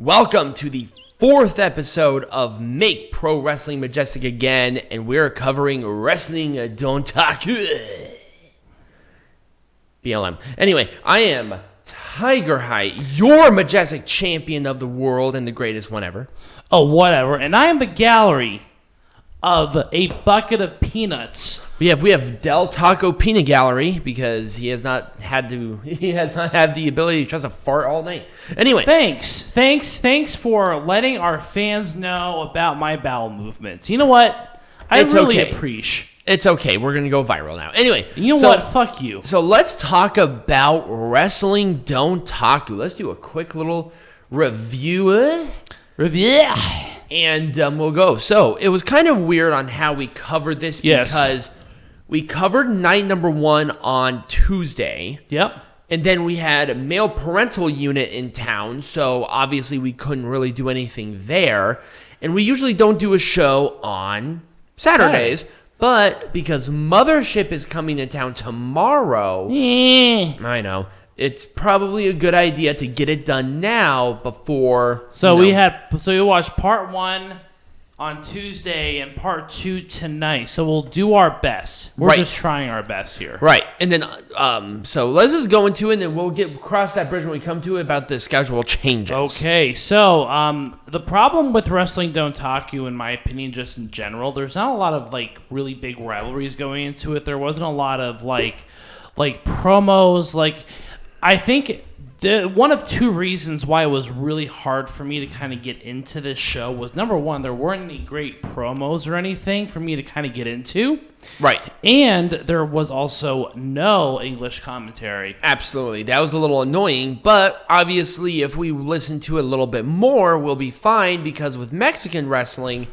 Welcome to the fourth episode of Make Pro Wrestling Majestic Again, and we're covering Wrestling Dontaku. BLM. Anyway, I am Tiger Height, your majestic champion of the world and the greatest one ever. Oh, whatever. And I am the gallery of a bucket of peanuts. We have Del Taco Peanut Gallery because he has not had the ability to just fart all night. Anyway, thanks for letting our fans know about my bowel movements. You know what? I really appreciate. It's okay. We're gonna go viral now. Anyway, you know what? Fuck you. So let's talk about Wrestling Dontaku. Let's do a quick little review. And we'll go. So it was kind of weird on how we covered this because we covered night number 1 on Tuesday. Yep. And then we had a male parental unit in town, so obviously we couldn't really do anything there. And we usually don't do a show on Saturdays, but because Mothership is coming to town tomorrow, I know, it's probably a good idea to get it done now before. So we watched part 1 on Tuesday and part 2 tonight. So we'll do our best. We're just trying our best here. Right. And then so let's just go into it and we'll cross that bridge when we come to it about the schedule changes. Okay. So the problem with Wrestling Dontaku, in my opinion, just in general, there's not a lot of really big rivalries going into it. There wasn't a lot of like promos. I think one of 2 reasons why it was really hard for me to kind of get into this show was, number 1, there weren't any great promos or anything for me to kind of get into. Right. And there was also no English commentary. Absolutely. That was a little annoying, but obviously if we listen to it a little bit more, we'll be fine because with Mexican wrestling,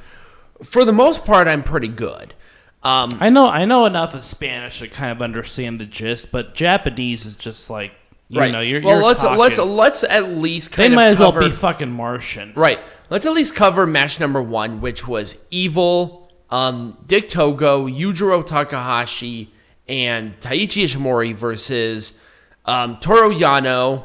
for the most part, I'm pretty good. I know enough of Spanish to kind of understand the gist, but Japanese is just like, right. Let's at least they might as well be fucking Martian. Right. Let's at least cover match number 1, which was Evil, Dick Togo, Yujiro Takahashi, and Taichi Ishimori versus Toru Yano,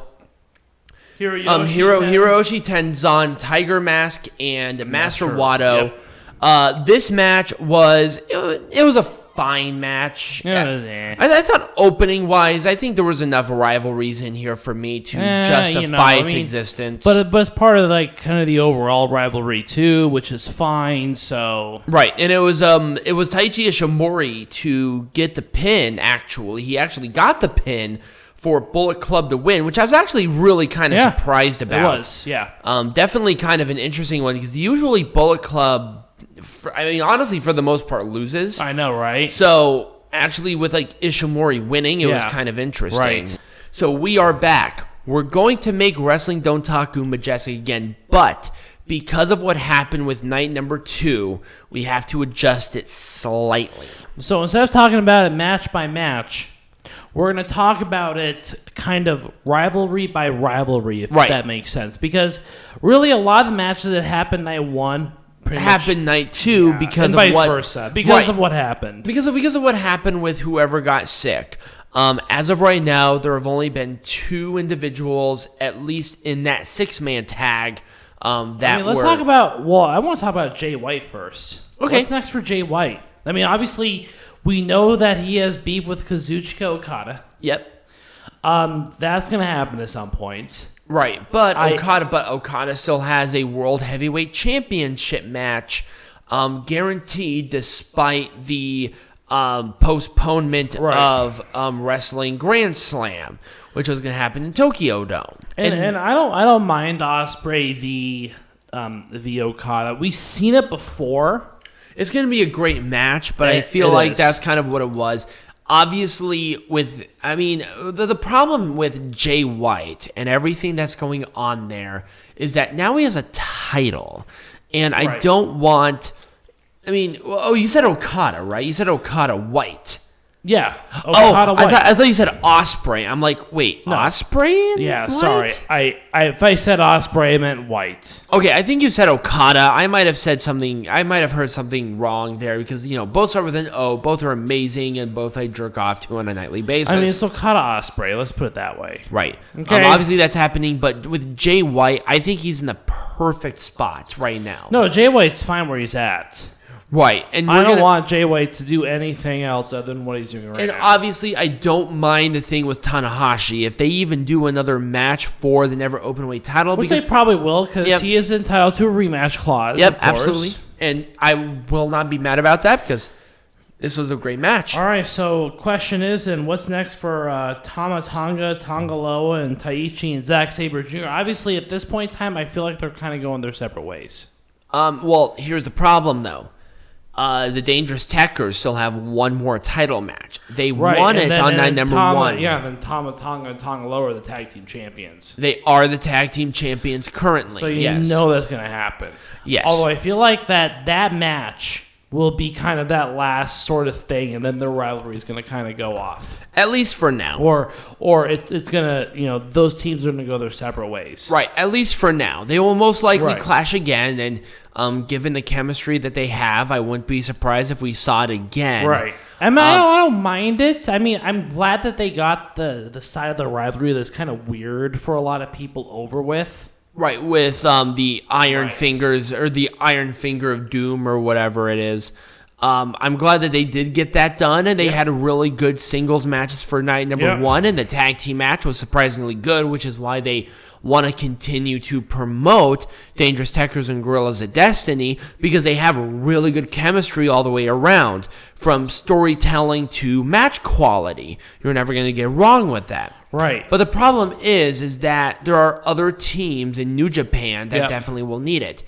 Hiroshi Tenzan, Tiger Mask, and Master Wato. Yep. This match was a fine match. I thought opening wise, I think there was enough rivalries in here for me to justify its existence. But it's part of kind of the overall rivalry too, which is fine. So right, and it was Taichi Ishimori to get the pin. Actually, he actually got the pin for Bullet Club to win, which I was actually really kind of surprised about. It was, definitely kind of an interesting one because usually Bullet Club, honestly, for the most part, loses. I know, right? So, actually, with Ishimori winning, it was kind of interesting. Right. So, we are back. We're going to make Wrestling Dontaku majestic again, but because of what happened with night number 2, we have to adjust it slightly. So, instead of talking about it match by match, we're going to talk about it kind of rivalry by rivalry, if that makes sense. Because, really, a lot of the matches that happened night 1 happened night 2 because of vice versa. Because of what happened. Because of what happened with whoever got sick. As of right now, there have only been 2 individuals, at least in that 6-man tag. I want to talk about Jay White first. Okay. What's next for Jay White? Obviously, we know that he has beef with Kazuchika Okada. Yep. That's going to happen at some point. Right, but Okada still has a World Heavyweight Championship match guaranteed despite the postponement of Wrestling Grand Slam, which was going to happen in Tokyo Dome. And I don't mind Ospreay v Okada. We've seen it before. It's going to be a great match, but I feel like that's kind of what it was. Obviously, the problem with Jay White and everything that's going on there is that now he has a title, and I don't want. You said Okada, right? You said Okada White. Yeah. I White. thought you said Ospreay. I'm like, wait, No. Ospreay? Yeah, White? sorry. If I said Ospreay, I meant White. Okay, I think you said Okada. I might have said something. I might have heard something wrong there because both start with an O. Both are amazing, and both I jerk off to on a nightly basis. I mean, it's Okada Ospreay. Let's put it that way. Right. Okay. Obviously, that's happening, but with Jay White, I think he's in the perfect spot right now. No, Jay White's fine where he's at. Right, and I don't want Jay White to do anything else other than what he's doing right now. And obviously, I don't mind the thing with Tanahashi. If they even do another match for the never Openweight title, Which because they probably will, because he is entitled to a rematch clause. Yep, of course. absolutely. And I will not be mad about that because this was a great match. All right, so question is, and what's next for Tama Tonga, Tonga Loa, and Taichi and Zack Sabre Jr.? Obviously, at this point in time, I feel like they're kind of going their separate ways. Well, here's the problem, though. The Dangerous Tekkers still have one more title match. They won it on night number 1. Yeah, then Tama Tonga and Tonga Loa are the tag team champions. They are the tag team champions currently. So you know that's going to happen. Yes. Although I feel like that match will be kind of that last sort of thing, and then the rivalry is going to kind of go off. At least for now. Or it's going to, those teams are going to go their separate ways. Right, at least for now. They will most likely Right. clash again, and given the chemistry that they have, I wouldn't be surprised if we saw it again. Right. I mean, I don't mind it. I mean, I'm glad that they got the side of the rivalry that's kind of weird for a lot of people over with. Right, with the Iron Right. Fingers, or the Iron Finger of Doom, or whatever it is. I'm glad that they did get that done, and they had really good singles matches for night number 1, and the tag team match was surprisingly good, which is why they want to continue to promote Dangerous Tekkers and Gorillas of Destiny, because they have really good chemistry all the way around, from storytelling to match quality. You're never going to get wrong with that. Right. But the problem is that there are other teams in New Japan that definitely will need it.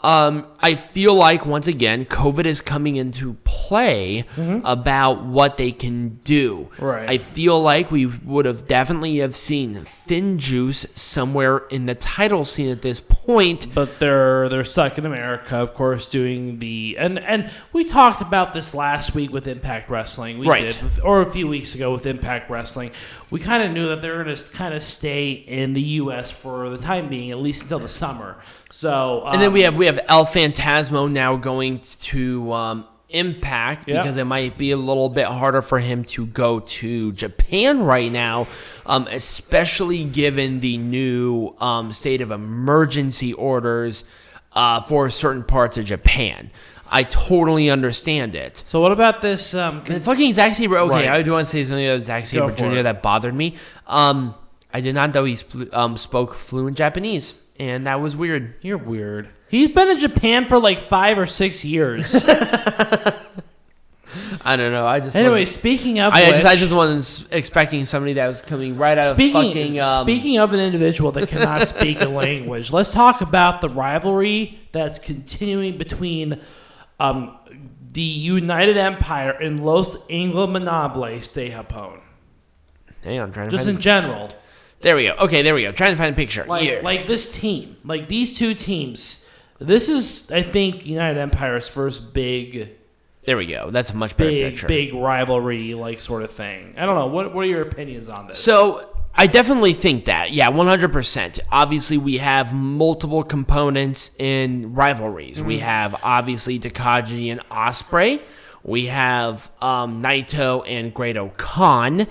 I feel like, once again, COVID is coming into play about what they can do. Right. I feel like we would have definitely have seen Thin Juice somewhere in the title scene at this point. But they're stuck in America, of course, doing the... And we talked about this last week with Impact Wrestling. We did, or a few weeks ago with Impact Wrestling. We kind of knew that they were going to kind of stay in the U.S. for the time being, at least until the summer. So, and then we have El Phantasmo now going to Impact, because it might be a little bit harder for him to go to Japan right now, especially given the new state of emergency orders for certain parts of Japan. I totally understand it. So what about this? Fucking Zack Sabre. Okay, Right. I do want to say something about Zack Sabre Jr. that bothered me. I did not know he spoke fluent Japanese. And that was weird. You're weird. He's been in Japan for like 5 or 6 years. I don't know. Anyway, speaking of which, I just wasn't expecting somebody that was coming right out of fucking... Speaking of an individual that cannot speak a language, let's talk about the rivalry that's continuing between the United Empire and Los Ingobernables de Japón. Hang on, I'm trying to Just find in general. There we go. Okay, there we go. Trying to find a picture. Like this team. Like these two teams. This is, I think, United Empire's first big... There we go. That's a much better picture. Big rivalry, like, sort of thing. I don't know. What are your opinions on this? So, I definitely think that. Yeah, 100%. Obviously, we have multiple components in rivalries. We have, obviously, Takagi and Ospreay. We have Naito and Great Khan.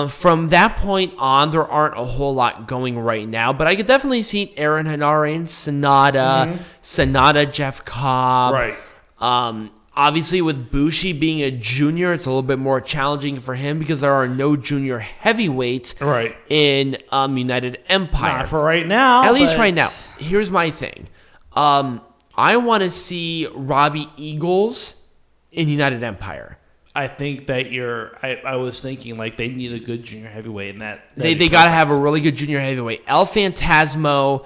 From that point on, there aren't a whole lot going right now, but I could definitely see Aaron Henare and SANADA, SANADA, Jeff Cobb. Right. Obviously, with Bushi being a junior, it's a little bit more challenging for him because there are no junior heavyweights in United Empire. Not for right now. At least right now. Here's my thing. I want to see Robbie Eagles in United Empire. I think that I was thinking like they need a good junior heavyweight in that. They got to have a really good junior heavyweight. El Phantasmo,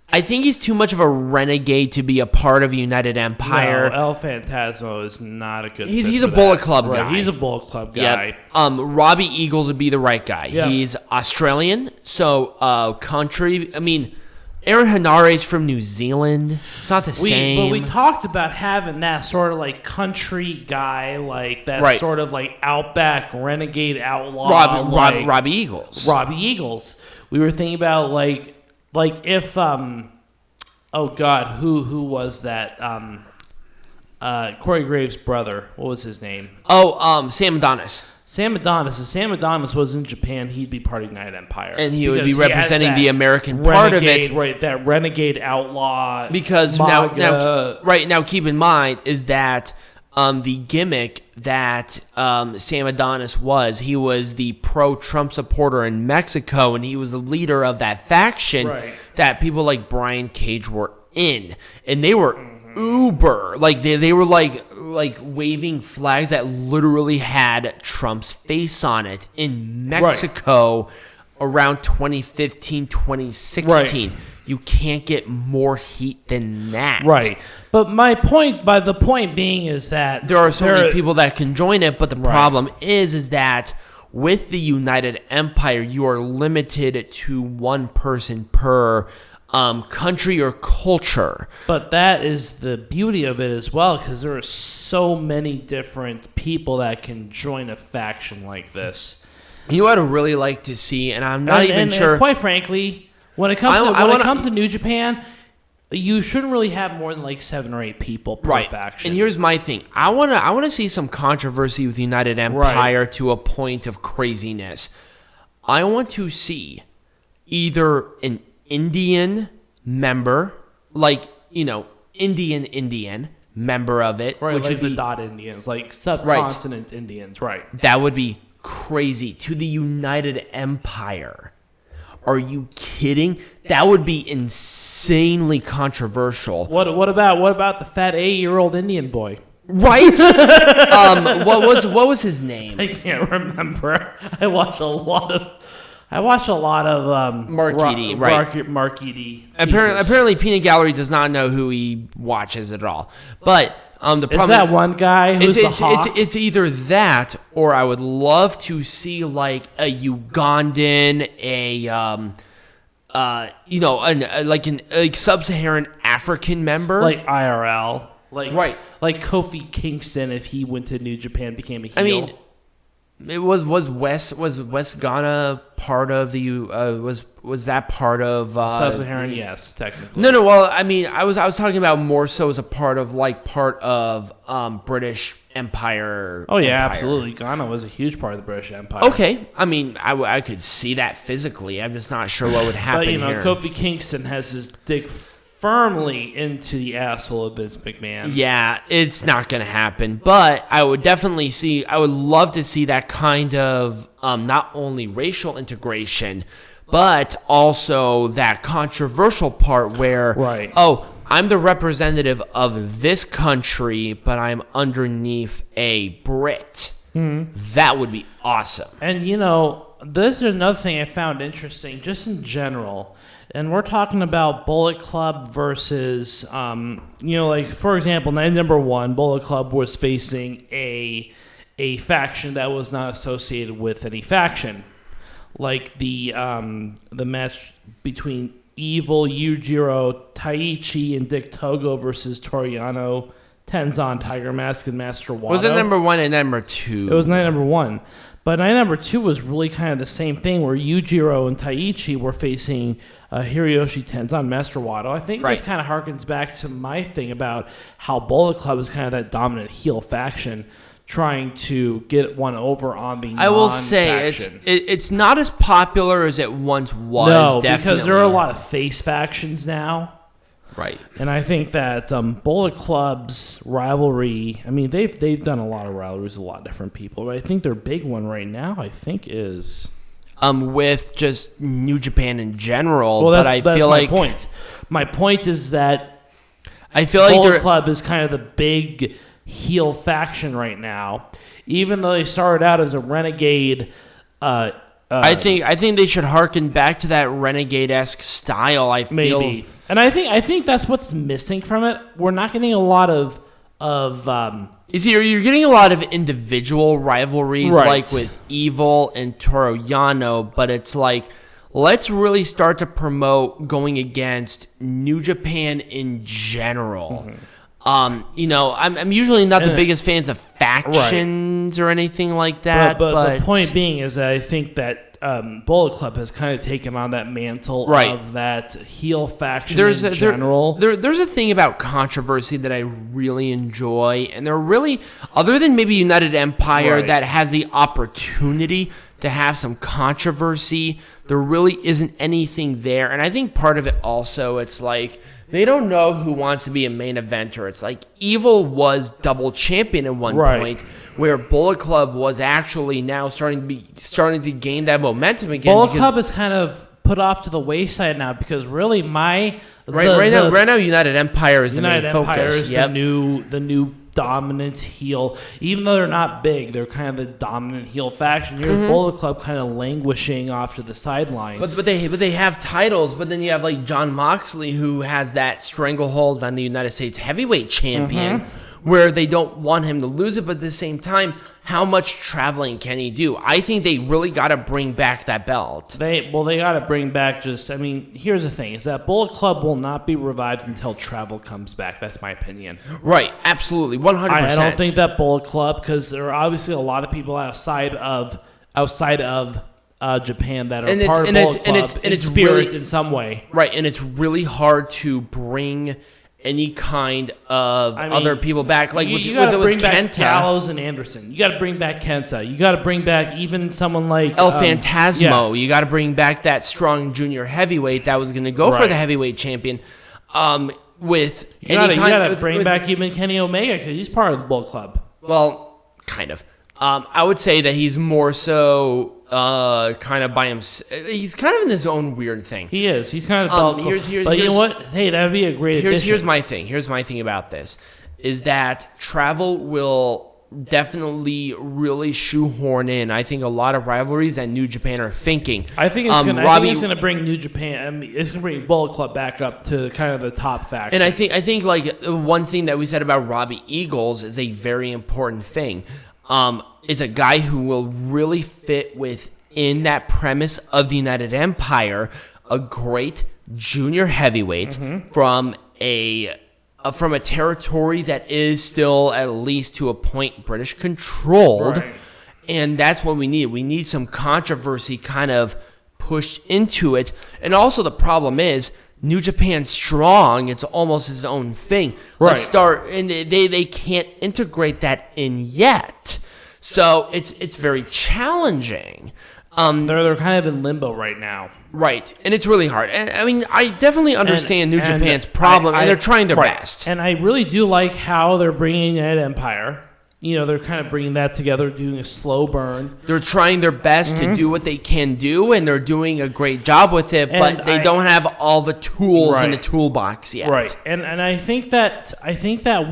I think he's too much of a renegade to be a part of United Empire. No, El Phantasmo is not a good. He's a Bullet Club guy. Right, he's a Bullet Club guy. Yep. Robbie Eagles would be the right guy. Yep. He's Australian, so country. I mean, Aaron Henare's from New Zealand. It's not the same. But we talked about having that sort of like country guy, like that Right. sort of like outback renegade outlaw, Robbie Eagles. Robbie Eagles. We were thinking about like if oh God, who was that? Corey Graves' brother. What was his name? Oh, Sam Adonis. Sam Adonis. If Sam Adonis was in Japan, he'd be part of United Empire. And he would be representing the American part of it. Right, that renegade outlaw. Because now keep in mind is that the gimmick that Sam Adonis he was the pro-Trump supporter in Mexico, and he was the leader of that faction that people like Brian Cage were in. And they were uber. Like, they were like waving flags that literally had Trump's face on it in Mexico around 2015, 2016. You can't get more heat than that. Right. But the point being is that there are so many people that can join it, but the problem is that with the United Empire, you are limited to one person per country or culture. But that is the beauty of it as well, because there are so many different people that can join a faction like this. You know what I'd really like to see, and I'm not even sure. And quite frankly, when it comes to New Japan, you shouldn't really have more than like 7 or 8 people per faction. And here's my thing: I want to see some controversy with United Empire to a point of craziness. I want to see either an Indian member, Indian member of it, right? Which like would the be, Dot Indians, like subcontinent Indians, right? That would be crazy. To the United Empire. Are you kidding? That would be insanely controversial. What about the fat 8-year-old Indian boy? Right? What was his name? I can't remember. I watch a lot of Mark Eady, Mark Eady. Apparently, Peanut Gallery does not know who he watches at all. But the problem is that one guy who's the Hawk? It's either that, or I would love to see like a Ugandan, a sub-Saharan African member, like IRL, like Kofi Kingston if he went to New Japan became a heel. I mean, it was West Ghana part of the was that part of sub-Saharan? Yes, technically. No. Well, I mean, I was talking about more so as a part of British Empire. Oh yeah, Empire. absolutely. Ghana was a huge part of the British Empire. Okay, I mean, I could see that physically. I'm just not sure what would happen. But here. Kofi Kingston has his dick firmly into the asshole of Vince McMahon. Yeah, it's not going to happen. But I would love to see that kind of not only racial integration, but also that controversial part where, I'm the representative of this country, but I'm underneath a Brit. That would be awesome. And, this is another thing I found interesting, just in general. And we're talking about Bullet Club versus, for example, night number 1, Bullet Club was facing a faction that was not associated with any faction. Like the match between Evil, Yujiro, Taichi, and Dick Togo versus Toru, Yano, Tenzan, Tiger Mask, and Master Wato. Was it number 1 and number 2? It was night number 1. But night number 2 was really kind of the same thing, where Yujiro and Taichi were facing Hiroyoshi, Tenzan, Master Wato. I think this kind of harkens back to my thing about how Bullet Club is kind of that dominant heel faction trying to get one over on the non-faction. I will say it's not as popular as it once was. No, definitely. Because there are a lot of face factions now. Right. And I think that Bullet Club's rivalry, I mean, they've done a lot of rivalries with a lot of different people, but I think their big one right now, I think, is... with just New Japan in general. Well, that's my point. My point is that I feel like Bullet Club is kind of the big heel faction right now, even though they started out as a renegade... I think they should harken back to that renegade-esque style. I feel maybe, and I think that's what's missing from it. We're not getting a lot of you're getting a lot of individual rivalries, like with Evil and Toru Yano, but it's like let's really start to promote going against New Japan in general. I'm usually not the biggest fans of factions or anything like that. But the point being is that I think that Bullet Club has kind of taken on that mantle of that heel faction in general. There's a thing about controversy that I really enjoy, and they're really, other than maybe United Empire that has the opportunity to have some controversy, there really isn't anything there. And I think part of it also, it's like, they don't know who wants to be a main eventer. It's like Evil was double champion at one point, where Bullet Club was actually now starting to gain that momentum again. Bullet Club is kind of put off to the wayside now because really right now United Empire is the main focus. United Empire is the new dominant heel. Even though they're not big, they're kind of the dominant heel faction. Here's Bullet Club kind of languishing off to the sidelines. But they have titles. But then you have like Jon Moxley, who has that stranglehold on the United States heavyweight champion, where they don't want him to lose it. But at the same time, how much traveling can he do? I think they really got to bring back that belt. They got to bring back here's the thing, is that Bullet Club will not be revived until travel comes back. That's my opinion. Right, absolutely, 100%. I don't think that Bullet Club, because there are obviously a lot of people outside of Japan that are part of Bullet Club in spirit in some way. Right, and it's really hard to bring any kind of other people back, like you got to bring back Kenta. Gallows and Anderson. You got to bring back Kenta. You got to bring back even someone like El Phantasmo. You got to bring back that strong junior heavyweight that was going to go for the heavyweight champion. You got to bring back even Kenny Omega because he's part of the Bullet Club. Well, kind of. I would say that he's more so kind of by himself. He's kind of in his own weird thing. He is. He's kind of but you know what? Hey, that would be a great addition. Here's my thing. Here's my thing about this, is that travel will definitely really shoehorn in, I think, a lot of rivalries that New Japan are thinking. I think it's going to bring New Japan. It's going to bring Bullet Club back up to kind of the top faction. And I think like one thing that we said about Robbie Eagles is a very important thing. Is a guy who will really fit within that premise of the United Empire, a great junior heavyweight from a territory that is still at least to a point British controlled, and that's what we need. We need some controversy kind of pushed into it, and also the problem is New Japan Strong. It's almost its own thing. Let's start, and they can't integrate that in yet. So it's very challenging. They're kind of in limbo right now. Right, and it's really hard. And I mean, I definitely understand New Japan's problem, and they're trying their best. And I really do like how they're bringing United Empire. You know, they're kind of bringing that together, doing a slow burn. They're trying their best to do what they can do, and they're doing a great job with it, but they don't have all the tools in the toolbox yet. Right, and I think that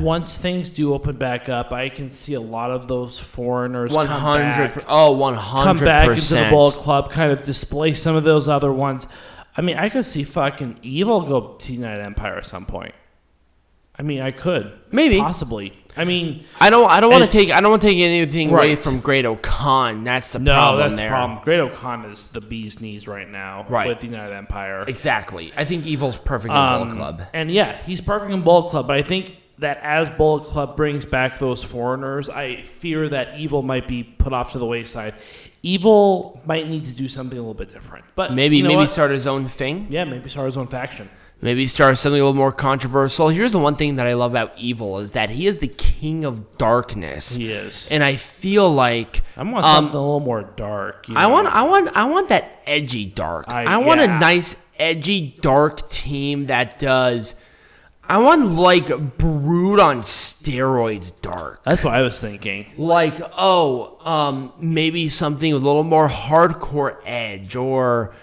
once things do open back up, I can see a lot of those foreigners 100%. come back into the Bullet Club, kind of displace some of those other ones. I mean, I could see fucking Evil go to United Empire at some point. I mean, I could possibly. I mean, I don't want to take anything away from Great O'Khan. That's the problem. That's the problem. Great O'Khan is the bee's knees right now with the United Empire. Exactly. I think Evil's perfect in Bullet Club. And yeah, he's perfect in Bullet Club. But I think that as Bullet Club brings back those foreigners, I fear that Evil might be put off to the wayside. Evil might need to do something a little bit different. But maybe start his own thing. Yeah, maybe start his own faction. Maybe start something a little more controversial. Here's the one thing that I love about Evil is that he is the king of darkness. He is, and I feel like I want something a little more dark. I want that edgy dark. I want a nice edgy dark team that does. I want like Brood on steroids dark. That's what I was thinking. Like maybe something with a little more hardcore edge or.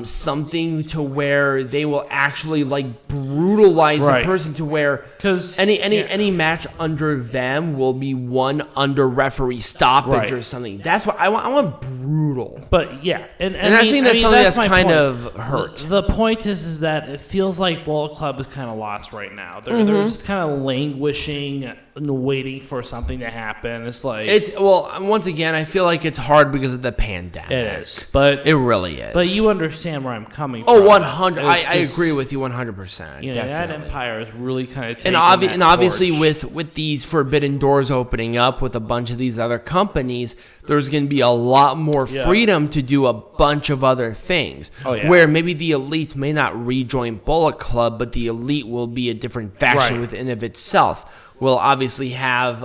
Something to where they will actually like brutalize the person to where any match under them will be won under referee stoppage or something. That's what I want. I want brutal. But yeah, and I think that's something that's kind of hurt. The point is that it feels like Bullet Club is kind of lost right now. They're just kind of languishing waiting for something to happen. It's like once again, I feel like it's hard because of the pandemic. it is, but it really is. But you understand where I'm coming from. Oh, 100. I agree with you 100%. You know, that Empire is really kind of taking and obviously torch. with these forbidden doors opening up with a bunch of these other companies, there's going to be a lot more freedom to do a bunch of other things. Oh, yeah. Where maybe the Elite may not rejoin Bullet Club, but the Elite will be a different faction within of itself. We'll obviously have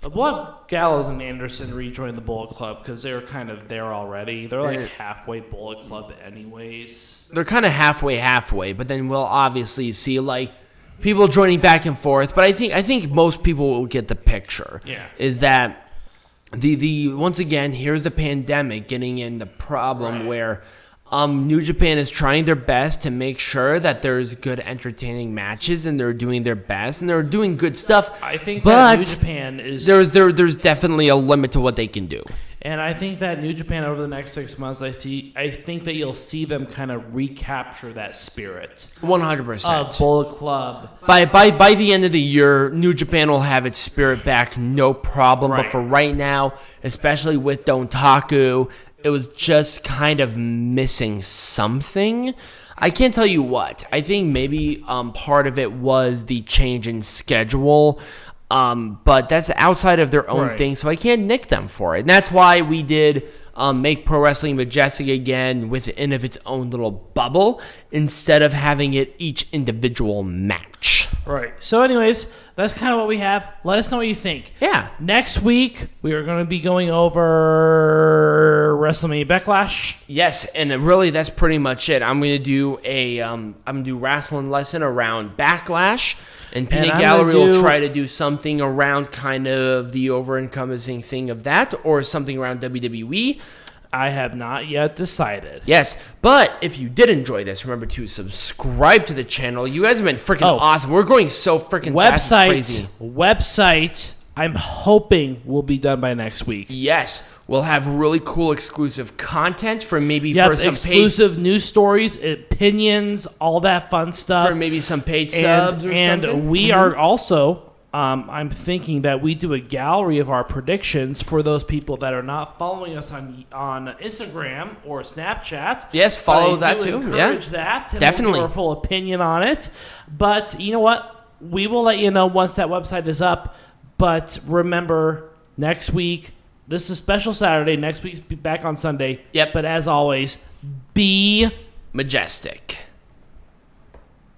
we'll have Gallows and Anderson rejoin the Bullet Club because they're kind of there already. They're like halfway Bullet Club anyways. They're kind of halfway, but then we'll obviously see like people joining back and forth. But I think most people will get the picture. Yeah. Is that the once again, here's the pandemic getting in the problem where New Japan is trying their best to make sure that there's good entertaining matches and they're doing their best and they're doing good stuff. I think but that New Japan is there's definitely a limit to what they can do. And I think that New Japan over the next 6 months, I think that you'll see them kind of recapture that spirit 100% of Bullet Club. By the end of the year, New Japan will have its spirit back, no problem. But for right now, especially with Dontaku, it was just kind of missing something. I can't tell you what. I think maybe part of it was the change in schedule. But that's outside of their own thing, so I can't nick them for it. And that's why we did make Pro Wrestling Majestic again within of its own little bubble instead of having it each individual match. Right. So anyways, that's kind of what we have. Let us know what you think. Yeah. Next week, we are going to be going over WrestleMania Backlash. Yes, and really that's pretty much it. I'm going to do a wrestling lesson around Backlash. And Peanut Gallery will try to do something around kind of the over-encompassing thing of that or something around WWE. I have not yet decided. Yes, but if you did enjoy this, remember to subscribe to the channel. You guys have been freaking awesome. We're going so freaking fast and crazy. Website, I'm hoping will be done by next week. Yes. We'll have really cool exclusive content for maybe for some exclusive news stories, opinions, all that fun stuff. For maybe some paid subs or something. And we are also, I'm thinking that we do a gallery of our predictions for those people that are not following us on Instagram or Snapchat. Yes, follow that too. Encourage that. And definitely. We'll give our full opinion on it. But you know what? We will let you know once that website is up. But remember, next week, this is a special Saturday. Next week's be back on Sunday. Yep. But as always, be majestic.